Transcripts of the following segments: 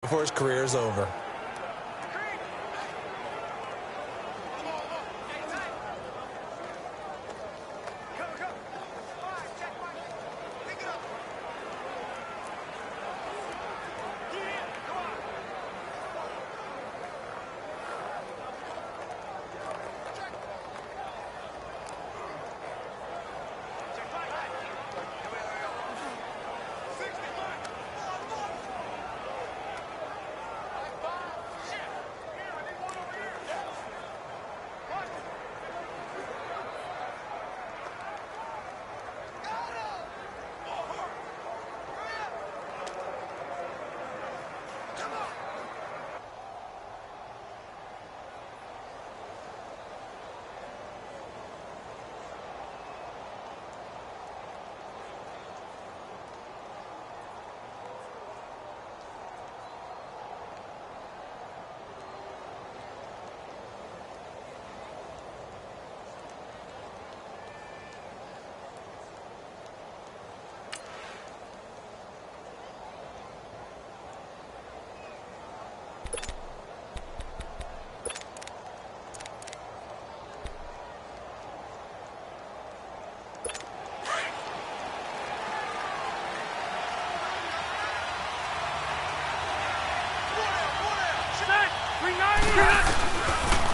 before his career is over.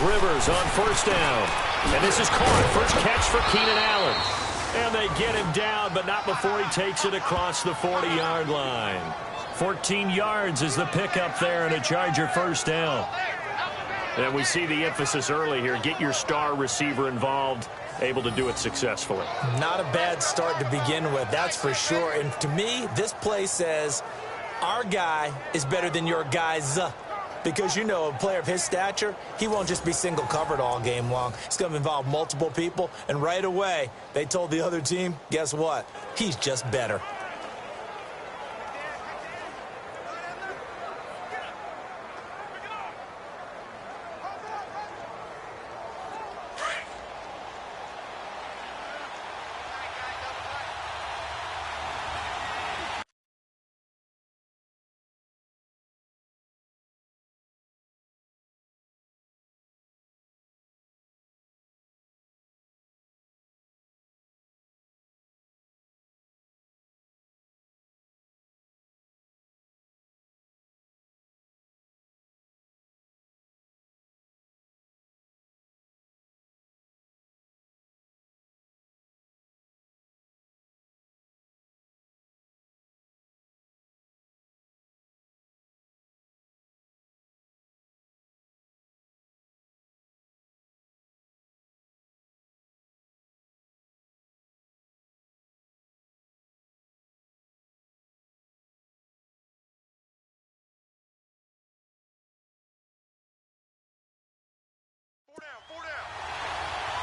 Rivers on first down. And this is caught. First catch for Keenan Allen. And they get him down, but not before he takes it across the 40-yard line. 14 yards is the pickup there and a Charger first down. And we see the emphasis early here. Get your star receiver involved, able to do it successfully. Not a bad start to begin with, that's for sure. And to me, this play says our guy is better than your guys. Because, you know, a player of his stature, he won't just be single covered all game long. It's going to involve multiple people. And right away, they told the other team, guess what? He's just better.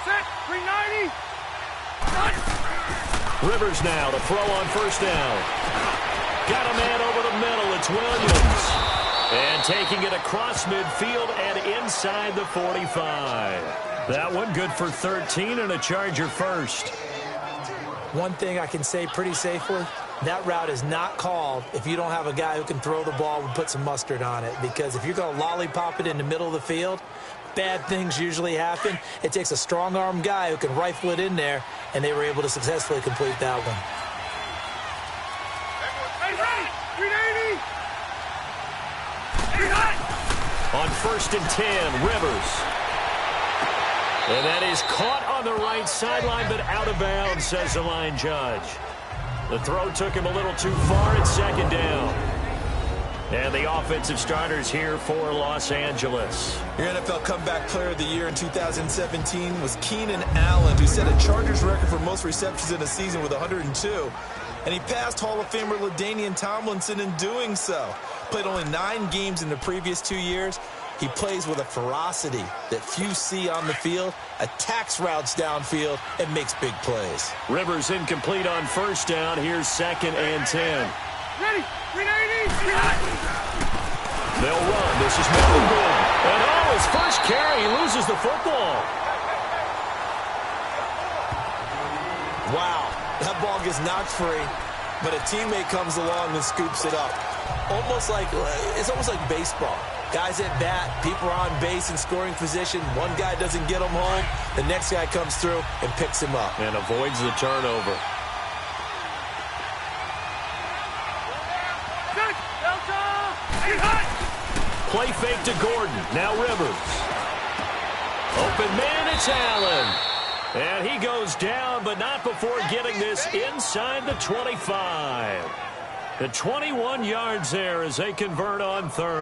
Set, 390. Rivers now to throw on first down. Got a man over the middle. It's Williams. And taking it across midfield and inside the 45. That one good for 13 and a Charger first. One thing I can say pretty safely, that route is not called if you don't have a guy who can throw the ball and put some mustard on it. Because if you're going to lollipop it in the middle of the field, bad things usually happen. It takes a strong-arm guy who can rifle it in there, and they were able to successfully complete that one. On first and 10, Rivers. And that is caught on the right sideline, but out of bounds, says the line judge. The throw took him a little too far at second down. And the offensive starters here for Los Angeles. Your NFL Comeback Player of the Year in 2017 was Keenan Allen, who set a Chargers record for most receptions in a season with 102. And he passed Hall of Famer LaDainian Tomlinson in doing so. Played only 9 games in the previous 2 years. He plays with a ferocity that few see on the field, attacks routes downfield, and makes big plays. Rivers incomplete on first down. Here's second and 10. Ready, 390. They'll run. This is Melvin. And his first carry, he loses the football. Wow, that ball gets knocked free, but a teammate comes along and scoops it up. almost like baseball. Guys at bat, people are on base in scoring position. One guy doesn't get him home. The next guy comes through and picks him up. And avoids the turnover. Play fake to Gordon. Now Rivers. Open man, it's Allen. And he goes down, but not before getting this inside the 25. The 21 yards there as they convert on third.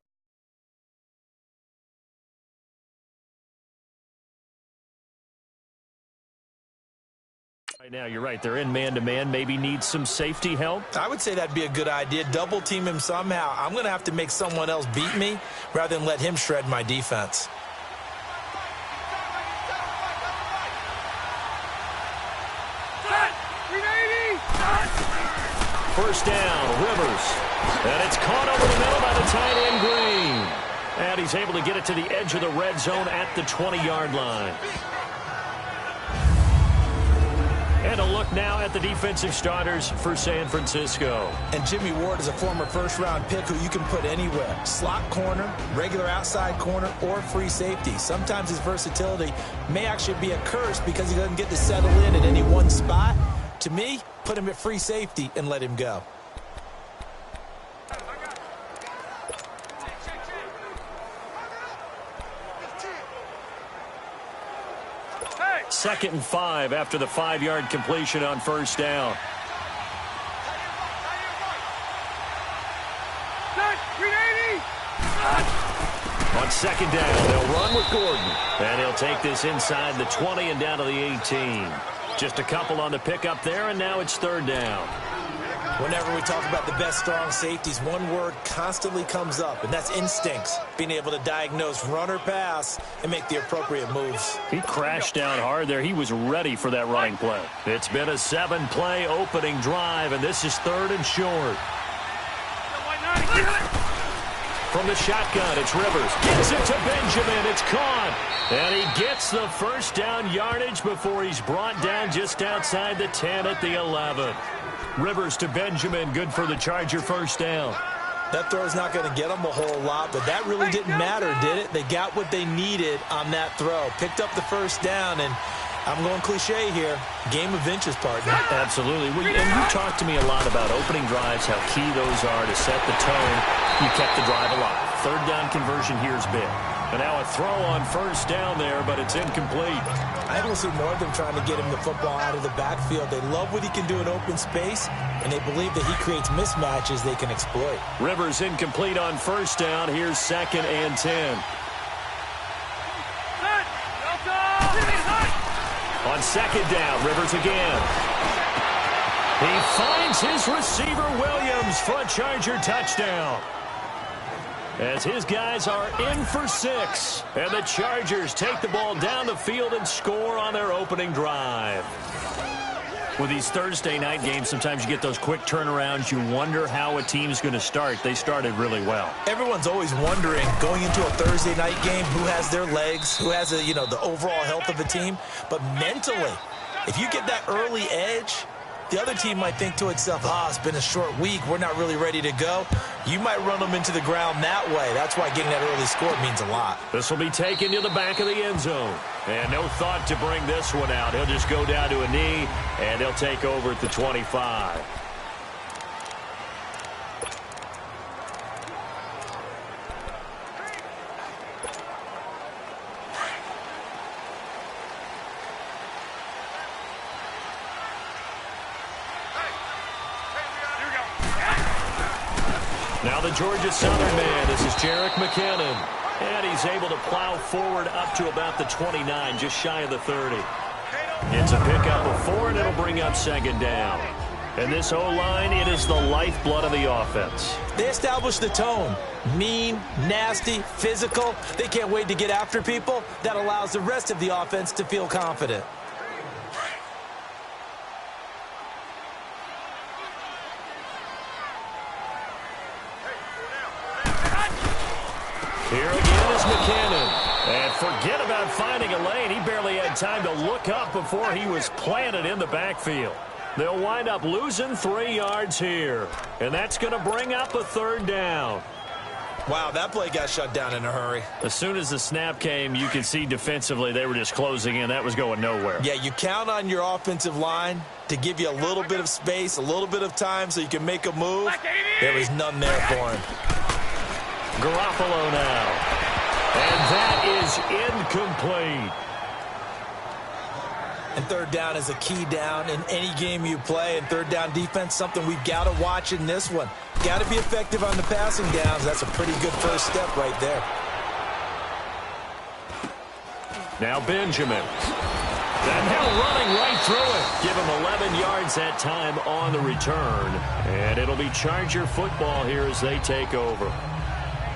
Right now, you're right. They're in man-to-man. Maybe needs some safety help. I would say that'd be a good idea. Double team him somehow. I'm going to have to make someone else beat me rather than let him shred my defense. First down, Rivers. And it's caught over the middle by the tight end, Green. And he's able to get it to the edge of the red zone at the 20-yard line. And a look now at the defensive starters for San Francisco. And Jimmy Ward is a former first-round pick who you can put anywhere. Slot corner, regular outside corner, or free safety. Sometimes his versatility may actually be a curse because he doesn't get to settle in at any one spot. To me, put him at free safety and let him go. Second and 5 after the 5-yard completion on first down. On second down, they'll run with Gordon. And he'll take this inside the 20 and down to the 18. Just a couple on the pickup there, and now it's third down. Whenever we talk about the best strong safeties, one word constantly comes up, and that's instincts. Being able to diagnose run or pass and make the appropriate moves. He crashed down hard there. He was ready for that running play. It's been a 7-play opening drive, and this is third and short. From the shotgun, it's Rivers. Gets it to Benjamin. It's caught. And he gets the first down yardage before he's brought down just outside the 10 at the 11. Rivers to Benjamin. Good for the Charger first down. That throw's not going to get them a whole lot, but that really didn't matter, did it? They got what they needed on that throw. Picked up the first down, and I'm going cliche here. Game of inches, partner. Absolutely. Well, and you talked to me a lot about opening drives, how key those are to set the tone. You kept the drive alive. Third down conversion here is big. And now a throw on first down there, but it's incomplete. I don't see more of them trying to get him the football out of the backfield. They love what he can do in open space, and they believe that he creates mismatches they can exploit. Rivers incomplete on first down. Here's second and 10. On second down, Rivers again. He finds his receiver, Williams, for a Charger touchdown. As his guys are in for 6. And the Chargers take the ball down the field and score on their opening drive. With these Thursday night games, sometimes you get those quick turnarounds. You wonder how a team's going to start. They started really well. Everyone's always wondering, going into a Thursday night game, who has their legs, who has the overall health of a team. But mentally, if you get that early edge, the other team might think to itself, it's been a short week. We're not really ready to go. You might run them into the ground that way. That's why getting that early score means a lot. This will be taken to the back of the end zone. And no thought to bring this one out. He'll just go down to a knee, and he'll take over at the 25. Now the Georgia Southern man. This is Jerick McKinnon. And he's able to plow forward up to about the 29, just shy of the 30. It's a pickup of 4, and it'll bring up second down. And this O-line, it is the lifeblood of the offense. They establish the tone. Mean, nasty, physical. They can't wait to get after people. That allows the rest of the offense to feel confident. Here again is McKinnon. And forget about finding a lane. He barely had time to look up before he was planted in the backfield. They'll wind up losing 3 yards here. And that's going to bring up a third down. Wow, that play got shut down in a hurry. As soon as the snap came, you could see defensively they were just closing in. That was going nowhere. Yeah, you count on your offensive line to give you a little bit of space, a little bit of time so you can make a move. There was none there for him. Garoppolo now. And that is incomplete. And third down is a key down in any game you play. And third down defense, something we've got to watch in this one. Got to be effective on the passing downs. That's a pretty good first step right there. Now Benjamin. And now running right through it. Give him 11 yards that time on the return. And it'll be Charger football here as they take over.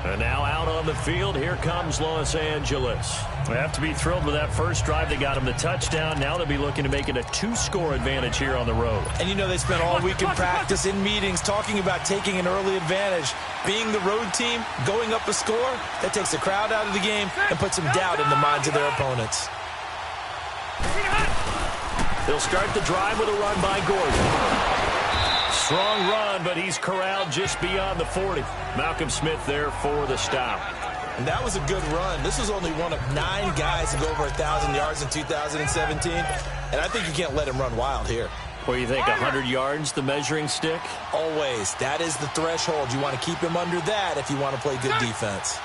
And now out on the field, here comes Los Angeles. They have to be thrilled with that first drive. They got them the touchdown. Now they'll be looking to make it a 2-score advantage here on the road. And you know they spent all week in practice, in meetings, talking about taking an early advantage. Being the road team, going up a score, that takes the crowd out of the game and puts some doubt in the minds of their opponents. They'll start the drive with a run by Gordon. Strong run, but he's corralled just beyond the 40. Malcolm Smith there for the stop. And that was a good run. This was only one of 9 guys to go over 1,000 yards in 2017. And I think you can't let him run wild here. What do you think, 100 yards, the measuring stick? Always. That is the threshold. You want to keep him under that if you want to play good defense.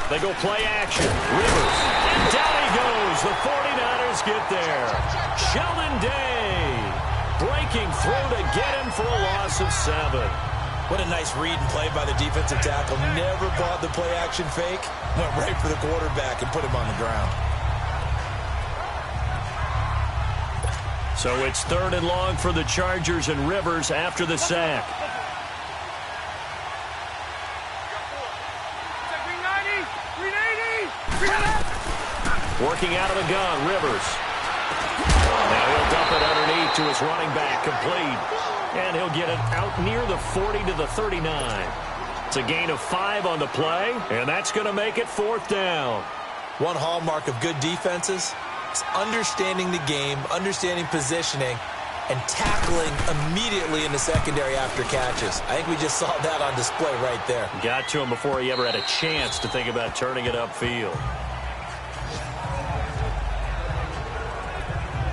They go play action. Rivers. And down he goes. The 49ers get there. Sheldon Day breaking through to get him for a loss of 7. What a nice read and play by the defensive tackle. Never bought the play action fake. Went right for the quarterback and put him on the ground. So it's 3rd and long for the Chargers and Rivers after the sack. Working out of the gun, Rivers. Now he'll dump it underneath to his running back, complete. And he'll get it out near the 40 to the 39. It's a gain of 5 on the play, and that's going to make it 4th down. One hallmark of good defenses is understanding the game, understanding positioning, and tackling immediately in the secondary after catches. I think we just saw that on display right there. Got to him before he ever had a chance to think about turning it upfield.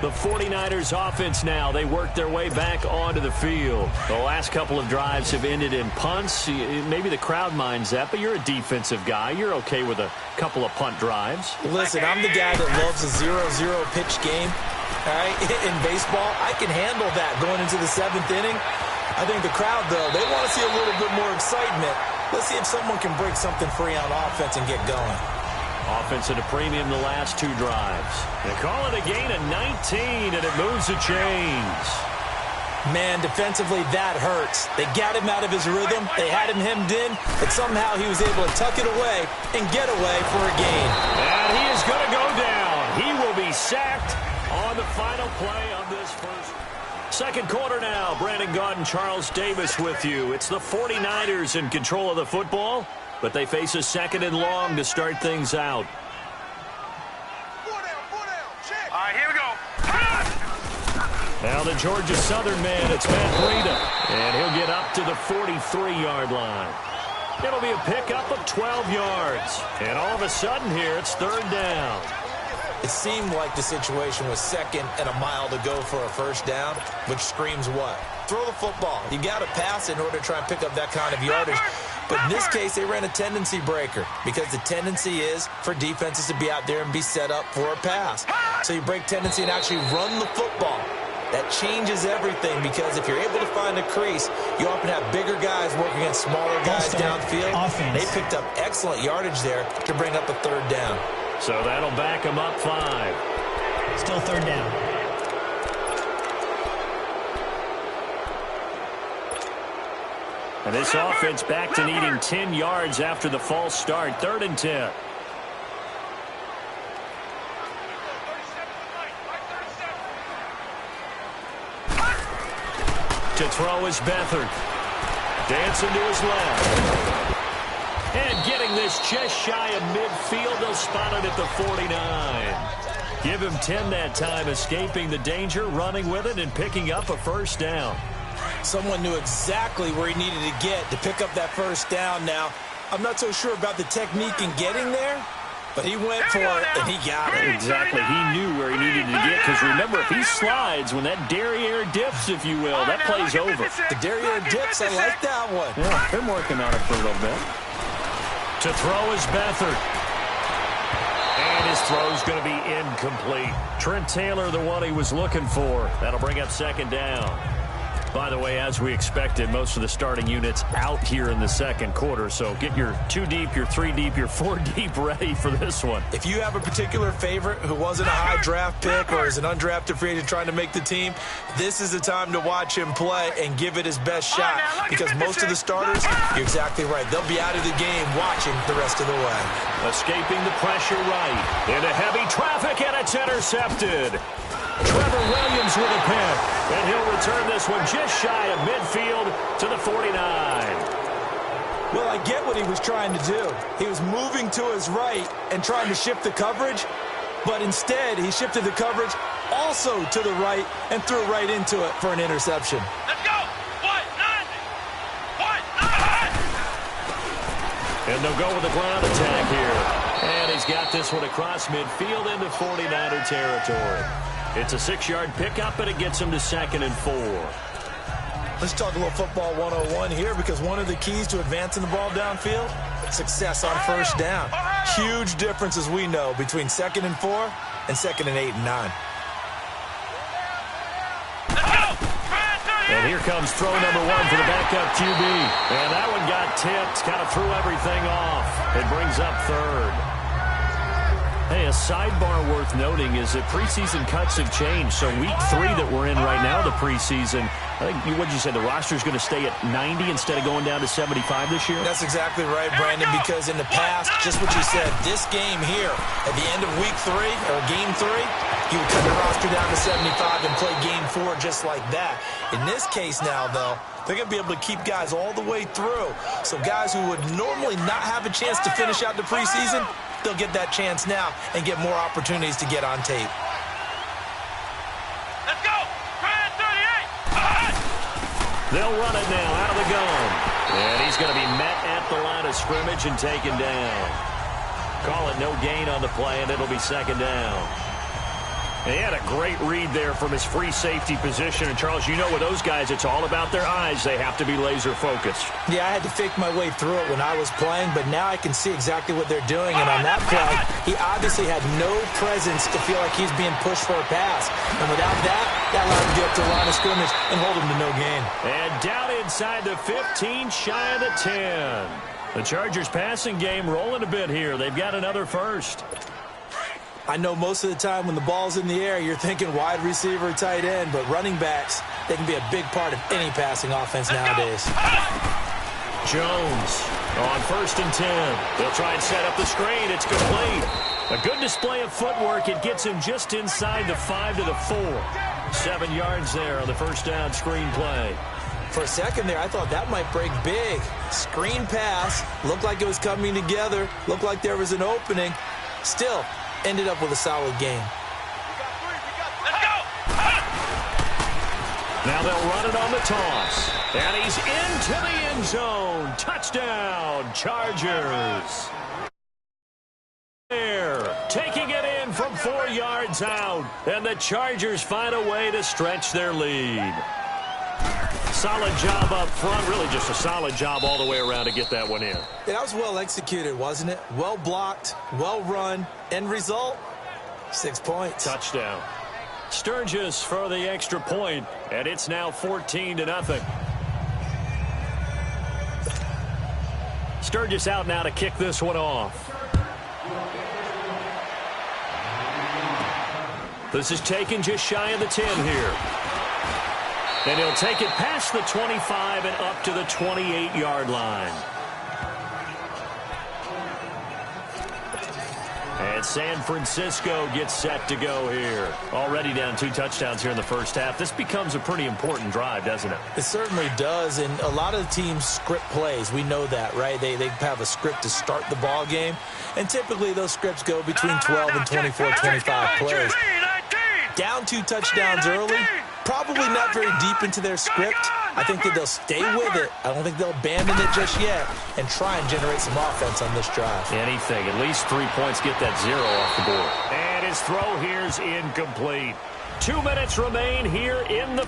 The 49ers offense now, they work their way back onto the field. The last couple of drives have ended in punts. Maybe the crowd minds that, but you're a defensive guy. You're okay with a couple of punt drives. Listen, I'm the guy that loves a 0-0 pitch game. All right, in baseball, I can handle that going into the 7th inning. I think the crowd, though, they want to see a little bit more excitement. Let's see if someone can break something free on offense and get going. Offense at a premium the last 2 drives. They call it a gain of 19, and it moves the chains. Man, defensively, that hurts. They got him out of his rhythm. They had him hemmed in, but somehow he was able to tuck it away and get away for a gain. And he is going to go down. He will be sacked on the final play of this first. Second quarter now. Brandon Gaudin, Charles Davis with you. It's the 49ers in control of the football, but they face a 2nd and long to start things out. All right, here we go. Now the Georgia Southern man, it's Matt Breida, and he'll get up to the 43-yard line. It'll be a pickup of 12 yards. And all of a sudden here, it's 3rd down. It seemed like the situation was 2nd and a mile to go for a first down, which screams what? Throw the football. You got to pass in order to try and pick up that kind of yardage. But in this case, they ran a tendency breaker because the tendency is for defenses to be out there and be set up for a pass. So you break tendency and actually run the football. That changes everything because if you're able to find a crease, you often have bigger guys working against smaller guys downfield. They picked up excellent yardage there to bring up a 3rd down. So that'll back them up 5. Still 3rd down. And this offense back to needing 10 yards after the false start. 3rd and 10. To throw is Beathard. Dancing to his left. And getting this just shy of midfield, they'll spot it at the 49. Give him 10 that time, escaping the danger, running with it, and picking up a first down. Someone knew exactly where he needed to get to pick up that first down now. I'm not so sure about the technique in getting there, but he went for it, and he got it. Exactly. He knew where he needed to get, because remember, if he slides, when that derriere dips, if you will, that play's over. The derriere dips, I like that one. Yeah, they're working on it for a little bit. To throw is Beathard. And his throw's going to be incomplete. Trent Taylor, the one he was looking for. That'll bring up second down. By the way, as we expected, most of the starting units out here in the second quarter. So get your 2 deep, your 3 deep, your 4 deep ready for this one. If you have a particular favorite who wasn't a high draft pick or is an undrafted free agent trying to make the team, this is the time to watch him play and give it his best shot. Because most of the starters, you're exactly right, they'll be out of the game watching the rest of the way. Escaping the pressure right. Into heavy traffic, and it's intercepted. Trevor Williams with a pick, and he'll return this one just shy of midfield to the 49. Well, I get what he was trying to do. He was moving to his right and trying to shift the coverage, but instead he shifted the coverage also to the right and threw right into it for an interception. Let's go! What? Nine! What? And they'll go with the ground attack here. And he's got this one across midfield into 49er territory. It's a 6-yard pickup, and it gets him to 2nd and 4. Let's talk a little football 101 here, because one of the keys to advancing the ball downfield, success on first down. Huge difference, as we know, between 2nd and 4 and 2nd and 8 and 9. And here comes throw number 1 for the backup QB. And that one got tipped, kind of threw everything off. It brings up 3rd. Hey, a sidebar worth noting is that preseason cuts have changed. So week 3 that we're in right now, the preseason, I think, what did you say, the roster's going to stay at 90 instead of going down to 75 this year? That's exactly right, Brandon, because in the past, just what you said, this game here, at the end of week 3, or game 3, you would cut the roster down to 75 and play game 4 just like that. In this case now, though, they're going to be able to keep guys all the way through. So guys who would normally not have a chance to finish out the preseason, they'll get that chance now and get more opportunities to get on tape. Let's go! 38! They'll run it now out of the gun. And he's going to be met at the line of scrimmage and taken down. Call it no gain on the play, and it'll be 2nd down. He had a great read there from his free safety position. And, Charles, you know with those guys, it's all about their eyes. They have to be laser-focused. Yeah, I had to fake my way through it when I was playing, but now I can see exactly what they're doing. And on that play, he obviously had no presence to feel like he's being pushed for a pass. And without that, that allowed him to get up to the line of scrimmage and hold him to no gain. And down inside the 15, shy of the 10. The Chargers' passing game rolling a bit here. They've got another first. I know most of the time when the ball's in the air, you're thinking wide receiver, tight end, but running backs, they can be a big part of any passing offense nowadays. Jones on 1st and 10. They'll try and set up the screen. It's complete. A good display of footwork. It gets him just inside the 5 to the 4. 7 yards there on the first down screen play. For a second there, I thought that might break big. Screen pass. Looked like it was coming together. Looked like there was an opening. Still, ended up with a solid game. Let's go! Now they'll run it on the toss. And he's into the end zone. Touchdown, Chargers. There, taking it in from 4 yards out. And the Chargers find a way to stretch their lead. Solid job up front. Really just a solid job all the way around to get that one in. Yeah, that was well executed, wasn't it? Well blocked, well run. End result, 6 points. Touchdown. Sturgis for the extra point, and it's now 14-0. Sturgis out now to kick this one off. This is taken just shy of the 10 here. And he'll take it past the 25 and up to the 28-yard line. And San Francisco gets set to go here. Already down 2 touchdowns here in the first half. This becomes a pretty important drive, doesn't it? It certainly does, and a lot of the teams script plays. We know that, right? They have a script to start the ball game, and typically those scripts go between 12 and 24, 25 plays. Down 2 touchdowns early, probably not very deep into their script. I think that they'll stay with it. I don't think they'll abandon it just yet and try and generate some offense on this drive. Anything. At least 3 points, get that 0 off the board. And his throw here's incomplete. 2 minutes remain here in the